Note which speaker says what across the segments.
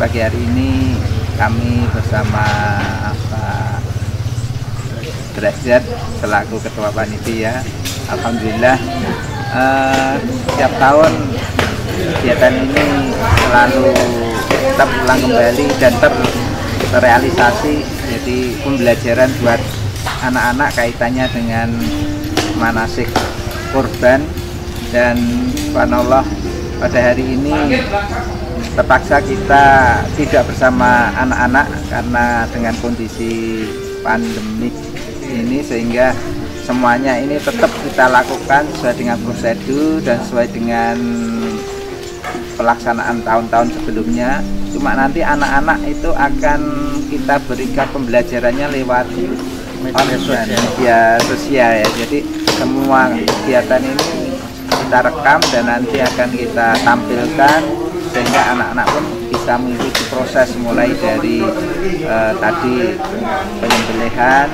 Speaker 1: pagi hari ini kami bersama Pak Derajat selaku Ketua Panitia, alhamdulillah setiap tahun kegiatan ini selalu terulang kembali dan terrealisasi. Jadi pembelajaran buat anak-anak kaitannya dengan manasik kurban, dan subhanallah pada hari ini terpaksa kita tidak bersama anak-anak karena dengan kondisi pandemik ini, sehingga semuanya ini tetap kita lakukan sesuai dengan prosedur dan sesuai dengan pelaksanaan tahun-tahun sebelumnya. Cuma nanti anak-anak itu akan kita berikan pembelajarannya lewat media sosial ya. Jadi semua kegiatan ini kita rekam dan nanti akan kita tampilkan sehingga anak-anak pun bisa mengikuti proses mulai dari tadi penyembelihan,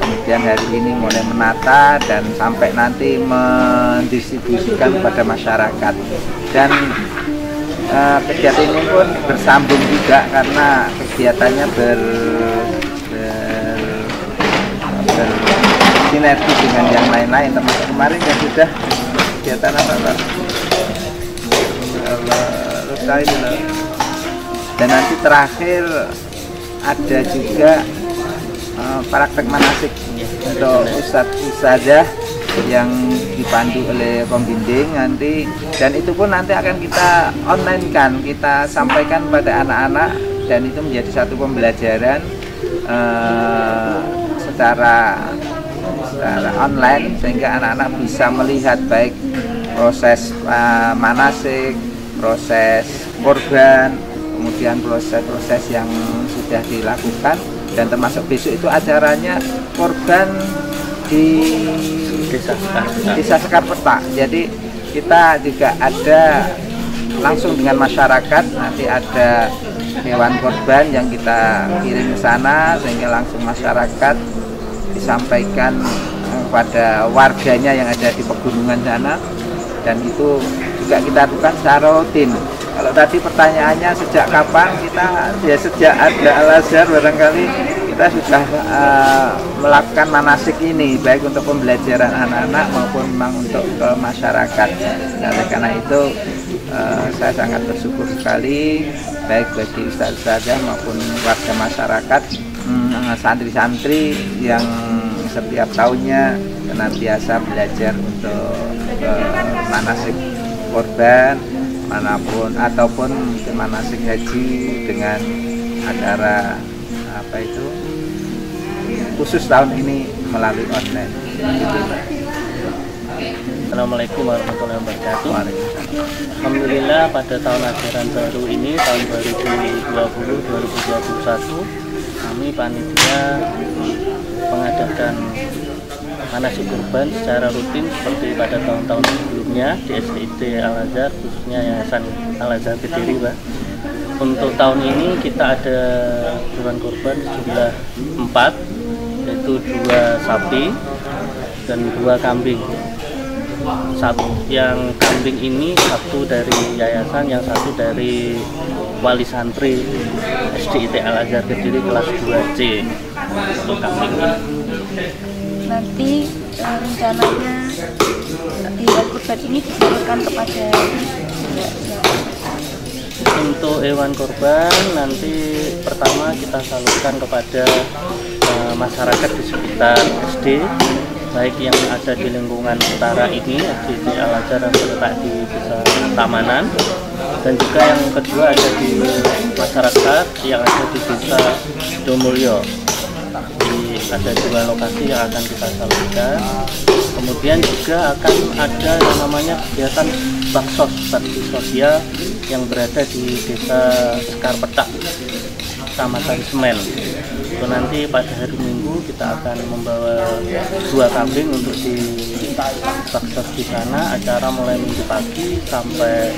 Speaker 1: kemudian hari ini mulai menata dan sampai nanti mendistribusikan kepada masyarakat. Dan kegiatan ini pun bersambung juga karena kegiatannya bersinergi dengan yang lain-lain, termasuk kemarin yang sudah kegiatan apa Pak? Dan nanti terakhir ada juga praktek manasik untuk ustadzah yang dipandu oleh pembimbing nanti, dan itu pun nanti akan kita online kan, kita sampaikan pada anak-anak, dan itu menjadi satu pembelajaran secara online sehingga anak-anak bisa melihat baik proses manasik, proses kurban, kemudian proses-proses yang sudah dilakukan, dan termasuk besok itu acaranya kurban di Desa Sekarpeta. Jadi kita juga ada langsung dengan masyarakat, nanti ada hewan kurban yang kita kirim ke sana sehingga langsung masyarakat disampaikan kepada warganya yang ada di pegunungan sana, dan itu juga kita lakukan secara rutin. Kalau tadi pertanyaannya sejak kapan, kita ya sejak ada Al-Azhar barangkali kita sudah melakukan manasik ini, baik untuk pembelajaran anak-anak maupun memang untuk ke masyarakat. Nah, karena itu saya sangat bersyukur sekali baik bagi ustadz-ustadzah maupun warga masyarakat, santri-santri yang setiap tahunnya senantiasa belajar untuk manasik kurban manapun, ataupun mungkin manasik haji dengan acara apa itu khusus tahun ini melalui online.
Speaker 2: Assalamualaikum warahmatullahi wabarakatuh. Alhamdulillah pada tahun ajaran baru ini, tahun 2020-2021, kami panitia mengadakan manasik kurban secara rutin seperti pada tahun-tahun sebelumnya di SDIT Al-Azhar, khususnya Yayasan Al-Azhar Kediri, Pak. Untuk tahun ini kita ada hewan kurban sejumlah 4, yaitu 2 sapi dan 2 kambing. Satu yang kambing ini satu dari yayasan, yang satu dari wali santri SDIT Al-Azhar Kediri kelas 2C untuk kambing ini.
Speaker 3: Nanti rencananya hewan kurban ini disalurkan kepada
Speaker 2: untuk hewan kurban nanti pertama kita salurkan kepada masyarakat di sekitar SD, baik yang ada di lingkungan utara ini SDIT Al-Azhar yang terletak di Desa Tamanan, dan juga yang kedua ada di masyarakat yang ada di Desa Domulyo. Ada 2 lokasi yang akan kita salurkan. Kemudian juga akan ada yang namanya kegiatan baksos, bakti sosial yang berada di Desa Sekarpeta, Kecamatan Semen. Itu nanti pada hari Minggu kita akan membawa 2 kambing untuk di baksos di sana. Acara mulai Minggu pagi sampai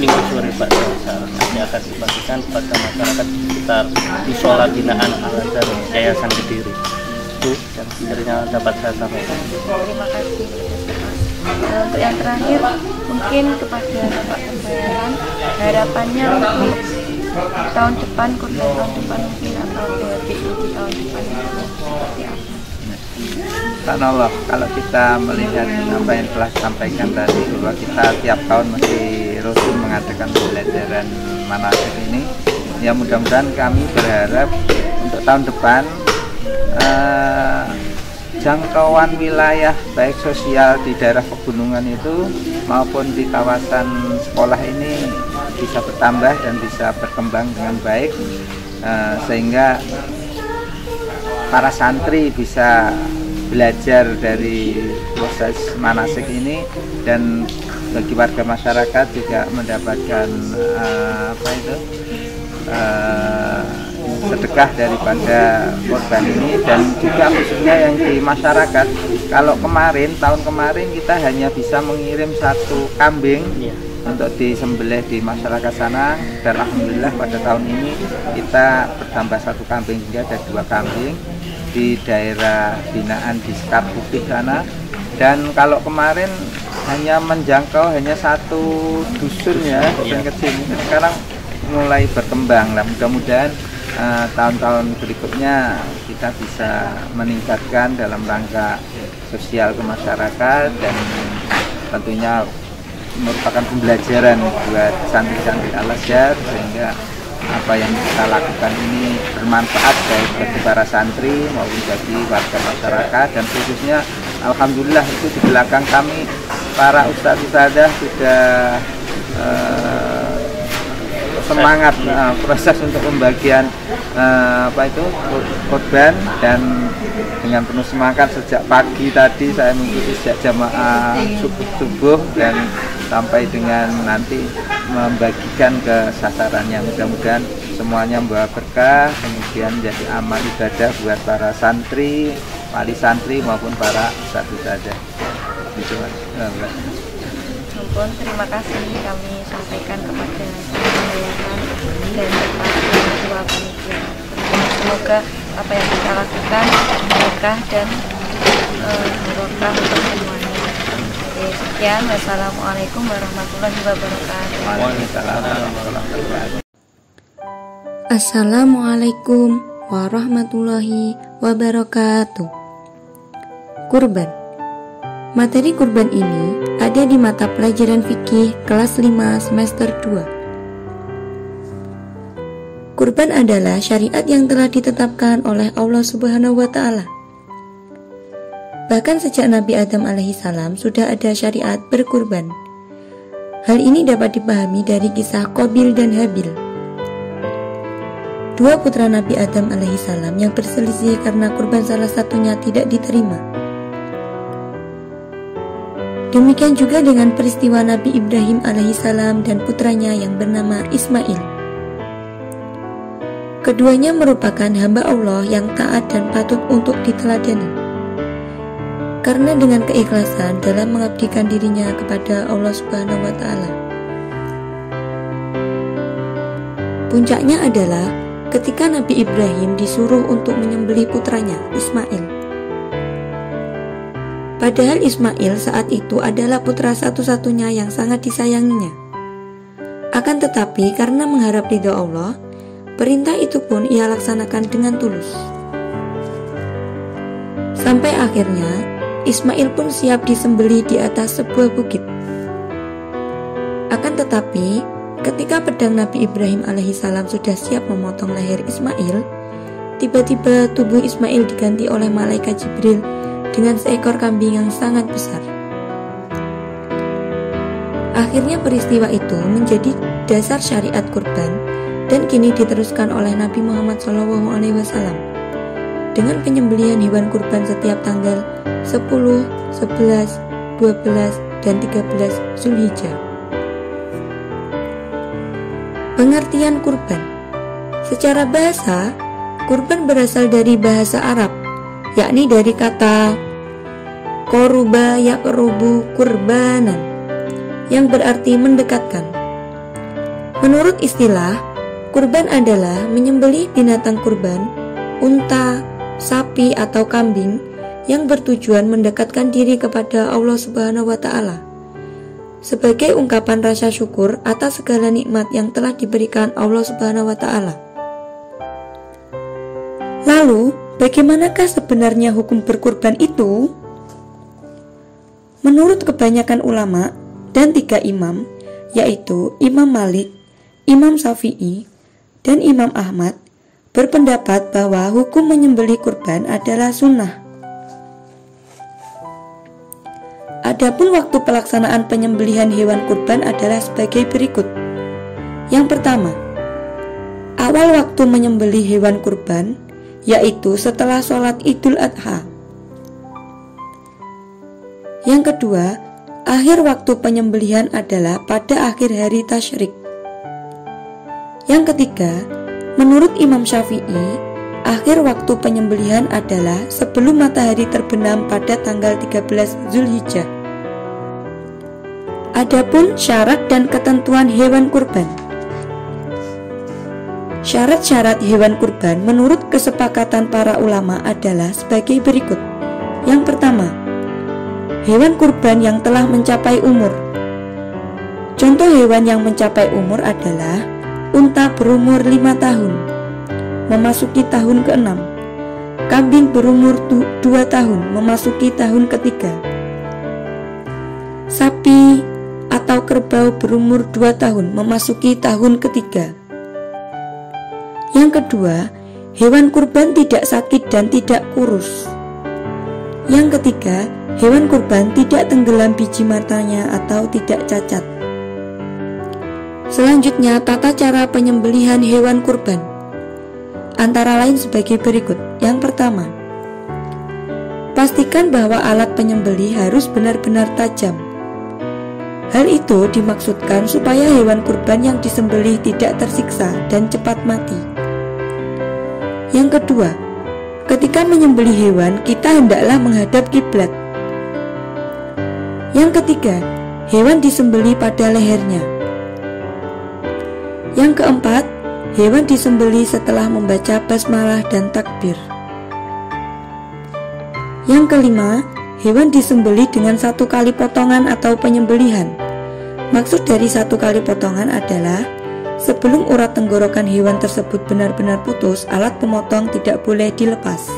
Speaker 2: Minggu sore Pak. Nanti akan dibagikan kepada masyarakat di sekitar musola binaan Al-Azhar Yayasan Kediri. Itu yang sebenarnya dapat saya sampaikan.
Speaker 3: Terima kasih. Untuk yang terakhir mungkin kepada Bapak Pembayaran, harapannya untuk tahun depan, kurban tahun depan mungkin, atau BHBI di tahun depan seperti apa.
Speaker 1: Subhanallah, kalau kita melihat apa yang telah disampaikan tadi, bahwa kita tiap tahun masih rutin mengadakan pembelajaran manasik ini, ya mudah-mudahan kami berharap untuk tahun depan jangkauan wilayah baik sosial di daerah pegunungan itu maupun di kawasan sekolah ini bisa bertambah dan bisa berkembang dengan baik, sehingga para santri bisa belajar dari proses manasik ini, dan bagi warga masyarakat juga mendapatkan sedekah daripada korban ini. Dan juga khususnya yang di masyarakat, kalau tahun kemarin kita hanya bisa mengirim 1 kambing untuk disembelih di masyarakat sana, dan alhamdulillah pada tahun ini kita bertambah 1 kambing, hingga ada 2 kambing di daerah binaan di Sekap Putih sana. Dan kalau kemarin hanya menjangkau hanya 1 dusun ya, dusun kecil. Sekarang mulai berkembang. Nah, mudah-mudahan tahun-tahun berikutnya kita bisa meningkatkan dalam rangka sosial ke masyarakat, dan tentunya merupakan pembelajaran buat santri-santri Al-Azhar, sehingga apa yang kita lakukan ini bermanfaat baik bagi para santri maupun bagi warga masyarakat. Dan khususnya alhamdulillah itu di belakang kami para ustadz-ustadzah sudah semangat proses untuk pembagian korban, dan dengan penuh semangat sejak pagi tadi saya mengikuti sejak jamaah subuh dan sampai dengan nanti membagikan ke sasarannya. Mudah-mudahan semuanya membawa berkah, kemudian jadi amal ibadah buat para santri, wali santri maupun para ustadz-ustadzah. Gitu, Mas.
Speaker 3: Ampun, terima kasih kami sampaikan kepada yayasan dan kepada ketua panitia. Semoga apa yang kita lakukan berkah dan barokah untuk semuanya. Oke, sekian. Wassalamualaikum warahmatullahi wabarakatuh.
Speaker 4: Assalamualaikum warahmatullahi wabarakatuh. Kurban. Materi kurban ini ada di mata pelajaran fikih kelas 5 semester 2. Kurban adalah syariat yang telah ditetapkan oleh Allah Subhanahu wa Ta'ala. Bahkan sejak Nabi Adam alaihissalam sudah ada syariat berkurban. Hal ini dapat dipahami dari kisah Qabil dan Habil, 2 putra Nabi Adam alaihissalam yang berselisih karena kurban salah satunya tidak diterima. Demikian juga dengan peristiwa Nabi Ibrahim alaihissalam dan putranya yang bernama Ismail. Keduanya merupakan hamba Allah yang taat dan patut untuk diteladani, karena dengan keikhlasan dalam mengabdikan dirinya kepada Allah Subhanahu wa Ta'ala. Puncaknya adalah ketika Nabi Ibrahim disuruh untuk menyembelih putranya Ismail. Padahal Ismail saat itu adalah putra satu-satunya yang sangat disayanginya. Akan tetapi karena mengharap ridha Allah, perintah itu pun ia laksanakan dengan tulus. Sampai akhirnya Ismail pun siap disembelih di atas sebuah bukit. Akan tetapi ketika pedang Nabi Ibrahim alaihissalam sudah siap memotong leher Ismail, tiba-tiba tubuh Ismail diganti oleh malaikat Jibril dengan seekor kambing yang sangat besar. Akhirnya peristiwa itu menjadi dasar syariat kurban dan kini diteruskan oleh Nabi Muhammad SAW dengan penyembelihan hewan kurban setiap tanggal 10, 11, 12, dan 13 Zulhijjah. Pengertian kurban. Secara bahasa, kurban berasal dari bahasa Arab, yakni dari kata koruba yaqrubu kurbanan, yang berarti mendekatkan. Menurut istilah, kurban adalah menyembelih binatang kurban, unta, sapi atau kambing yang bertujuan mendekatkan diri kepada Allah Subhanahu wa Ta'ala. sebagai ungkapan rasa syukur atas segala nikmat yang telah diberikan Allah Subhanahu wa Ta'ala. Lalu, bagaimanakah sebenarnya hukum berkurban itu? Menurut kebanyakan ulama dan 3 imam, yaitu Imam Malik, Imam Syafi'i, dan Imam Ahmad, berpendapat bahwa hukum menyembelih kurban adalah sunnah. Adapun waktu pelaksanaan penyembelihan hewan kurban adalah sebagai berikut. Yang pertama, awal waktu menyembelih hewan kurban, yaitu setelah sholat Idul Adha. Yang kedua, akhir waktu penyembelihan adalah pada akhir hari tasyrik. Yang ketiga, menurut Imam Syafi'i, akhir waktu penyembelihan adalah sebelum matahari terbenam pada tanggal 13 Zulhijjah. Adapun syarat dan ketentuan hewan kurban. Syarat-syarat hewan kurban menurut kesepakatan para ulama adalah sebagai berikut. Yang pertama, hewan kurban yang telah mencapai umur. Contoh hewan yang mencapai umur adalah unta berumur 5 tahun, memasuki tahun ke-6, kambing berumur 2 tahun, memasuki tahun ketiga, sapi atau kerbau berumur 2 tahun, memasuki tahun ketiga. Yang kedua, hewan kurban tidak sakit dan tidak kurus. Yang ketiga, hewan kurban tidak tenggelam biji matanya atau tidak cacat. Selanjutnya, tata cara penyembelihan hewan kurban antara lain sebagai berikut. Yang pertama, pastikan bahwa alat penyembelih harus benar-benar tajam. Hal itu dimaksudkan supaya hewan kurban yang disembelih tidak tersiksa dan cepat mati. Yang kedua, ketika menyembelih hewan, kita hendaklah menghadap kiblat. Yang ketiga, hewan disembelih pada lehernya. Yang keempat, hewan disembelih setelah membaca basmalah dan takbir. Yang kelima, hewan disembelih dengan 1 kali potongan atau penyembelihan. Maksud dari 1 kali potongan adalah sebelum urat tenggorokan hewan tersebut benar-benar putus, alat pemotong tidak boleh dilepas.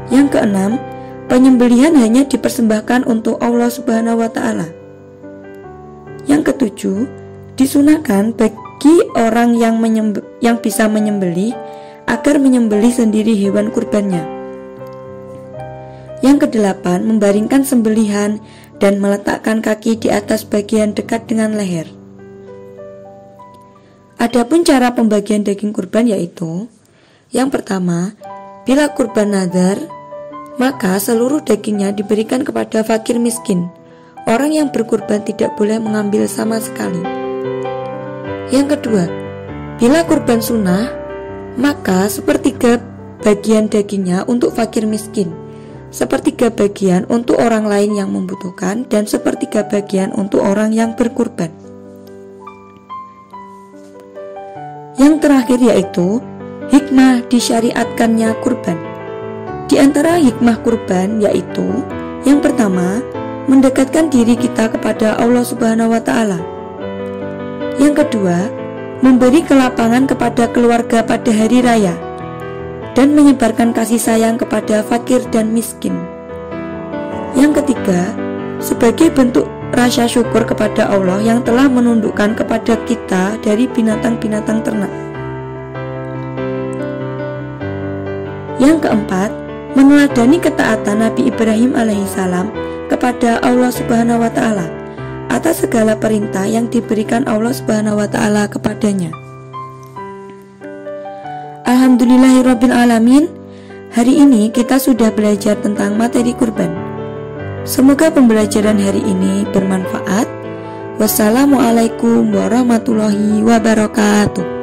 Speaker 4: Yang keenam, penyembelihan hanya dipersembahkan untuk Allah Subhanahu wa Ta'ala. Yang ketujuh, disunahkan bagi orang yang bisa menyembelih agar menyembelih sendiri hewan kurbannya. Yang kedelapan, membaringkan sembelihan dan meletakkan kaki di atas bagian dekat dengan leher. Adapun cara pembagian daging kurban yaitu, yang pertama, bila kurban nadar, maka seluruh dagingnya diberikan kepada fakir miskin. Orang yang berkurban tidak boleh mengambil sama sekali. Yang kedua, bila kurban sunnah, maka 1/3 bagian dagingnya untuk fakir miskin, 1/3 bagian untuk orang lain yang membutuhkan, dan 1/3 bagian untuk orang yang berkurban. Yang terakhir yaitu hikmah disyariatkannya kurban. Di antara hikmah kurban yaitu, yang pertama, mendekatkan diri kita kepada Allah Subhanahu wa Ta'ala. Yang kedua, memberi kelapangan kepada keluarga pada hari raya dan menyebarkan kasih sayang kepada fakir dan miskin. Yang ketiga, sebagai bentuk rasa syukur kepada Allah yang telah menundukkan kepada kita dari binatang-binatang ternak. Yang keempat, meneladani ketaatan Nabi Ibrahim alaihissalam kepada Allah Subhanahu wa Ta'ala atas segala perintah yang diberikan Allah Subhanahu wa Ta'ala kepadanya. Alhamdulillahirabbil alamin. Hari ini kita sudah belajar tentang materi kurban. Semoga pembelajaran hari ini bermanfaat. Wassalamualaikum warahmatullahi wabarakatuh.